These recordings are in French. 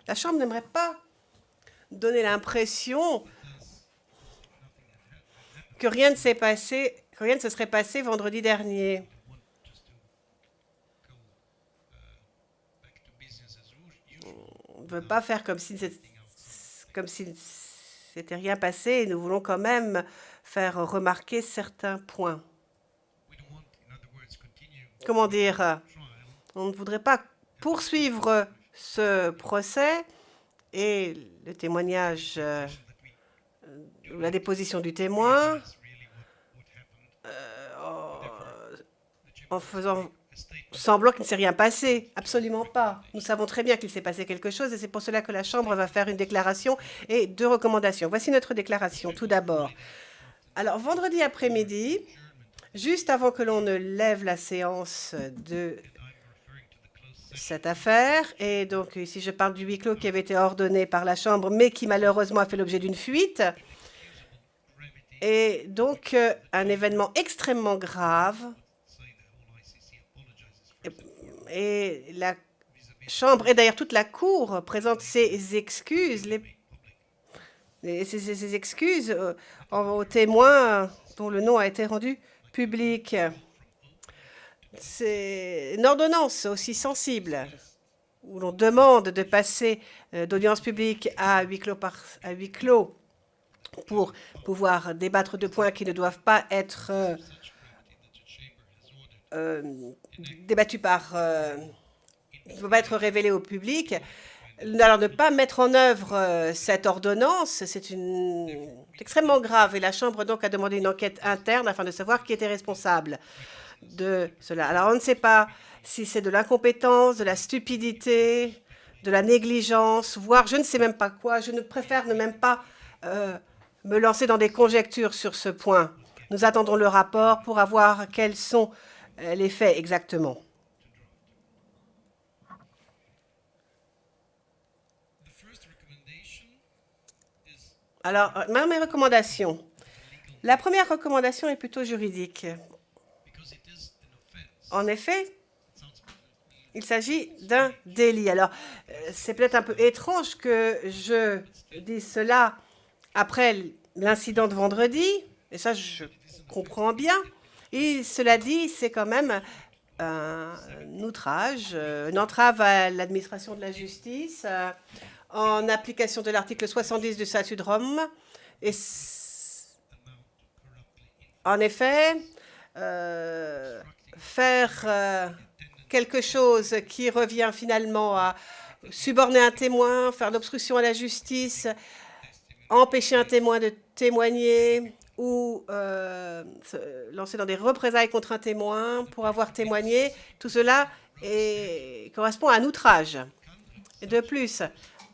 La Chambre n'aimerait pas donner l'impression que rien ne s'est passé, que rien ne se serait passé vendredi dernier. On ne veut pas faire comme si s'était rien passé et nous voulons quand même faire remarquer certains points. Comment dire? On ne voudrait pas poursuivre ce procès et le témoignage, la déposition du témoin, en faisant semblant qu'il ne s'est rien passé. Absolument pas. Nous savons très bien qu'il s'est passé quelque chose et c'est pour cela que la Chambre va faire une déclaration et deux recommandations. Voici notre déclaration. Tout d'abord. Alors, vendredi après-midi, juste avant que l'on ne lève la séance de cette affaire, et donc ici je parle du huis clos qui avait été ordonné par la Chambre, mais qui malheureusement a fait l'objet d'une fuite, et donc un événement extrêmement grave, et la Chambre, et d'ailleurs toute la Cour, présente ses excuses, ces excuses aux témoins dont le nom a été rendu public. C'est une ordonnance aussi sensible où l'on demande de passer d'audience publique à huis clos pour pouvoir débattre de points qui ne doivent pas être débattus ne doivent pas être révélés au public. Alors, ne pas mettre en œuvre cette ordonnance, c'est extrêmement grave. Et la Chambre donc a demandé une enquête interne afin de savoir qui était responsable de cela. Alors, on ne sait pas si c'est de l'incompétence, de la stupidité, de la négligence, voire je ne sais même pas quoi. Je ne préfère ne même pas me lancer dans des conjectures sur ce point. Nous attendons le rapport pour voir quels sont les faits exactement. Alors, mes recommandations. La première recommandation est plutôt juridique. En effet, il s'agit d'un délit. Alors, c'est peut-être un peu étrange que je dise cela après l'incident de vendredi, et ça, je comprends bien. Et cela dit, c'est quand même un outrage, une entrave à l'administration de la justice, en application de l'article 70 du statut de Rome. Et en effet, faire quelque chose qui revient finalement à suborner un témoin, faire l'obstruction à la justice, empêcher un témoin de témoigner ou se lancer dans des représailles contre un témoin pour avoir témoigné, tout cela correspond à un outrage. Et de plus,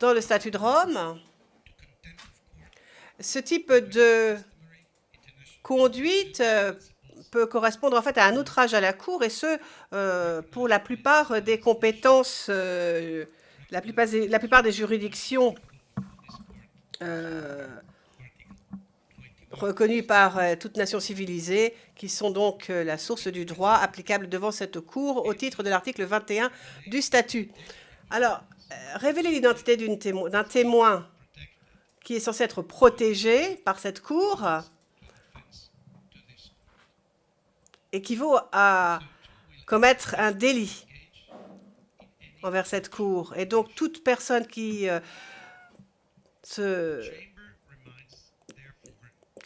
dans le statut de Rome, ce type de conduite peut correspondre en fait à un outrage à la Cour, et ce, pour la plupart des compétences, la plupart des juridictions reconnues par toute nation civilisée, qui sont donc la source du droit applicable devant cette Cour au titre de l'article 21 du statut. Alors, révéler l'identité d'un témoin qui est censé être protégé par cette Cour équivaut à commettre un délit envers cette Cour. Et donc, toute personne qui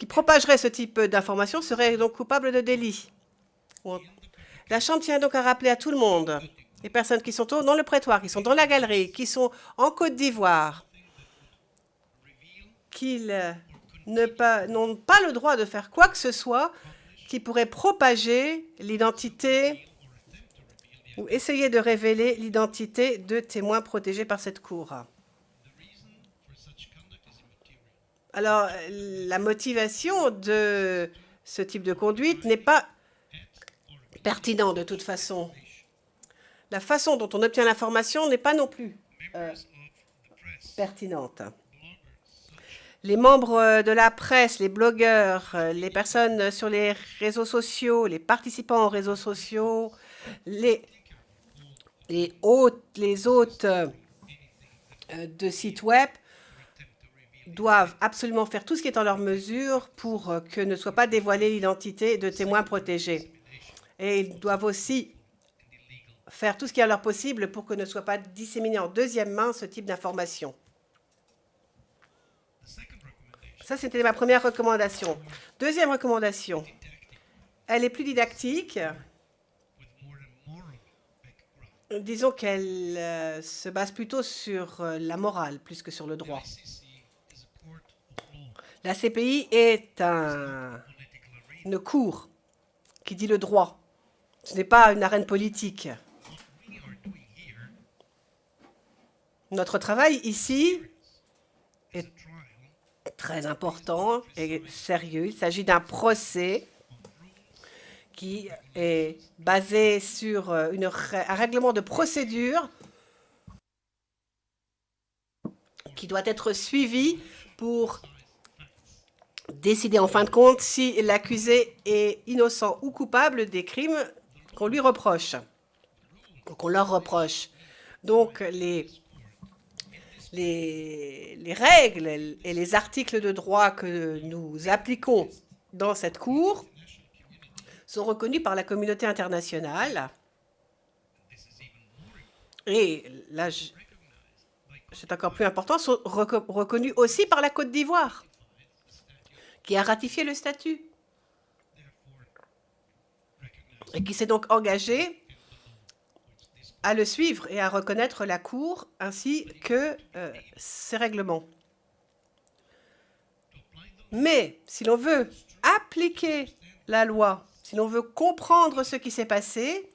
propagerait ce type d'information serait donc coupable de délit. La Chambre tient donc à rappeler à tout le monde, les personnes qui sont dans le prétoire, qui sont dans la galerie, qui sont en Côte d'Ivoire, qu'ils n'ont pas le droit de faire quoi que ce soit qui pourrait propager l'identité ou essayer de révéler l'identité de témoins protégés par cette Cour. Alors, la motivation de ce type de conduite n'est pas pertinente de toute façon. La façon dont on obtient l'information n'est pas non plus pertinente. Les membres de la presse, les blogueurs, les personnes sur les réseaux sociaux, les participants aux réseaux sociaux, les hôtes de sites web doivent absolument faire tout ce qui est en leur mesure pour que ne soit pas dévoilée l'identité de témoins protégés. Et ils doivent aussi faire tout ce qui est en leur possible pour que ne soit pas disséminé en deuxième main ce type d'information. Ça, c'était ma première recommandation. Deuxième recommandation, elle est plus didactique. Disons qu'elle se base plutôt sur la morale plus que sur le droit. La CPI est une cour qui dit le droit. Ce n'est pas une arène politique. Notre travail ici est très important et sérieux. Il s'agit d'un procès qui est basé sur un règlement de procédure qui doit être suivi pour décider en fin de compte si l'accusé est innocent ou coupable des crimes qu'on lui reproche, qu'on leur reproche. Donc les règles et les articles de droit que nous appliquons dans cette cour sont reconnus par la communauté internationale. Et là, c'est encore plus important, sont reconnus aussi par la Côte d'Ivoire, qui a ratifié le statut et qui s'est donc engagé à le suivre et à reconnaître la Cour ainsi que ses règlements. Mais si l'on veut appliquer la loi, si l'on veut comprendre ce qui s'est passé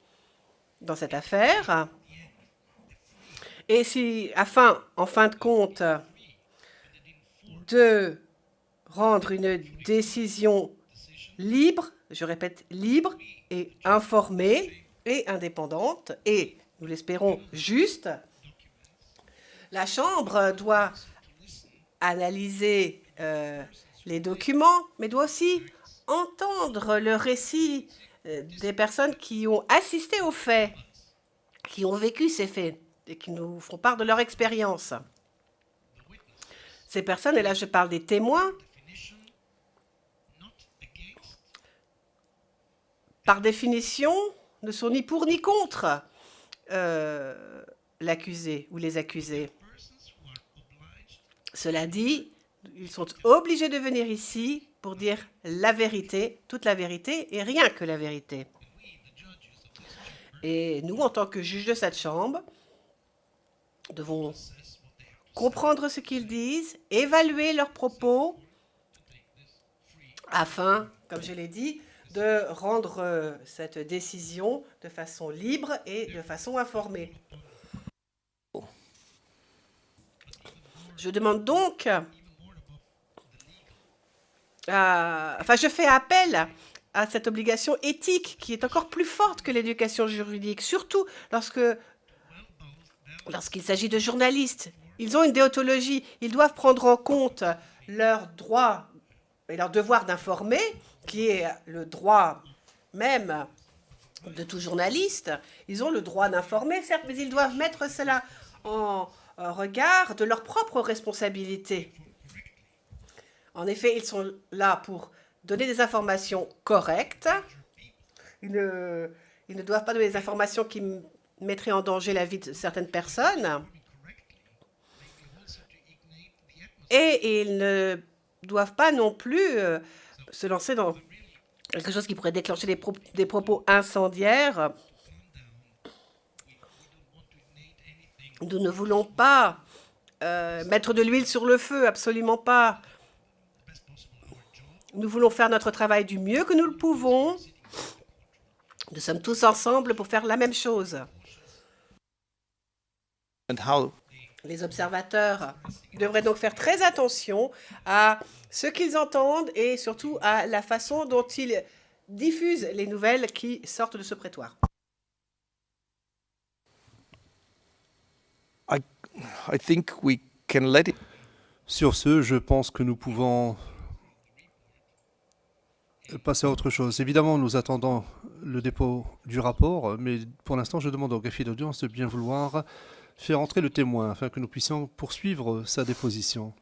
dans cette affaire, et si, afin, en fin de compte, de rendre une décision libre, je répète, libre et informée et indépendante, et, nous l'espérons, juste, la Chambre doit analyser les documents, mais doit aussi entendre le récit des personnes qui ont assisté aux faits, qui ont vécu ces faits et qui nous font part de leur expérience. Ces personnes, et là je parle des témoins, par définition, ne sont ni pour ni contre l'accusé ou les accusés. Cela dit, ils sont obligés de venir ici pour dire la vérité, toute la vérité et rien que la vérité. Et nous, en tant que juges de cette chambre, devons comprendre ce qu'ils disent, évaluer leurs propos, afin, comme je l'ai dit, de rendre cette décision de façon libre et de façon informée. Je demande donc, je fais appel à cette obligation éthique qui est encore plus forte que l'éducation juridique, surtout lorsqu'il s'agit de journalistes. Ils ont une déontologie, ils doivent prendre en compte leur droit et leur devoir d'informer, qui est le droit même de tout journaliste. Ils ont le droit d'informer, certes, mais ils doivent mettre cela en regard de leurs propres responsabilités. En effet, ils sont là pour donner des informations correctes. Ils ne doivent pas donner des informations qui mettraient en danger la vie de certaines personnes. Et ils ne doivent pas non plus se lancer dans quelque chose qui pourrait déclencher des propos incendiaires. Nous ne voulons pas mettre de l'huile sur le feu, absolument pas. Nous voulons faire notre travail du mieux que nous le pouvons. Nous sommes tous ensemble pour faire la même chose. Les observateurs devraient donc faire très attention à ce qu'ils entendent et surtout à la façon dont ils diffusent les nouvelles qui sortent de ce prétoire. I think we can let it. Sur ce, je pense que nous pouvons passer à autre chose. Évidemment, nous attendons le dépôt du rapport, mais pour l'instant, je demande au greffier d'audience de bien vouloir faire entrer le témoin afin que nous puissions poursuivre sa déposition.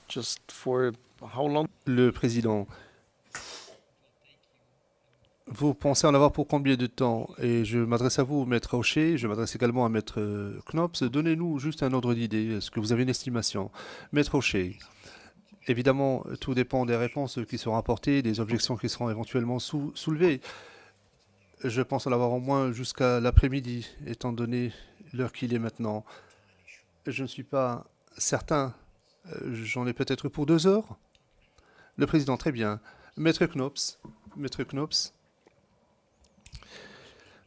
Just for how long? Le président, vous pensez en avoir pour combien de temps? Et je m'adresse à vous, maître Hocher, je m'adresse également à maître Knops. Donnez-nous juste un ordre d'idée. Est-ce que vous avez une estimation? Maître Hocher, évidemment, tout dépend des réponses qui seront apportées, des objections qui seront éventuellement soulevées. Je pense en avoir au moins jusqu'à l'après-midi, étant donné l'heure qu'il est maintenant. Je ne suis pas certain. J'en ai peut-être pour 2 heures. Le président, très bien. Maître Knops, Maître Knops.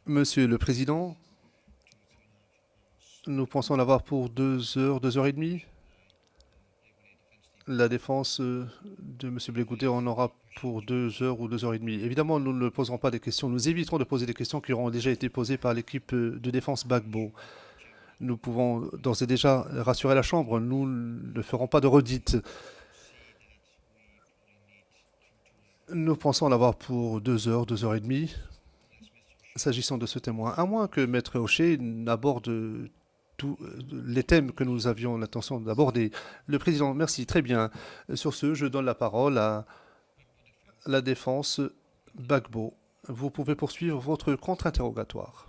Monsieur le président, nous pensons l'avoir pour 2 heures, 2 heures et demie. La défense de M. Blégoudet en aura pour 2 heures ou 2 heures et demie. Évidemment, nous ne poserons pas des questions. Nous éviterons de poser des questions qui auront déjà été posées par l'équipe de défense Gbagbo. Nous pouvons d'ores et déjà rassurer la Chambre. Nous ne ferons pas de redites. Nous pensons l'avoir pour 2 heures, 2 heures et demie. S'agissant de ce témoin, à moins que Maître Hocher n'aborde tous les thèmes que nous avions l'intention d'aborder. Le président, merci, très bien. Sur ce, je donne la parole à la défense Gbagbo. Vous pouvez poursuivre votre contre-interrogatoire.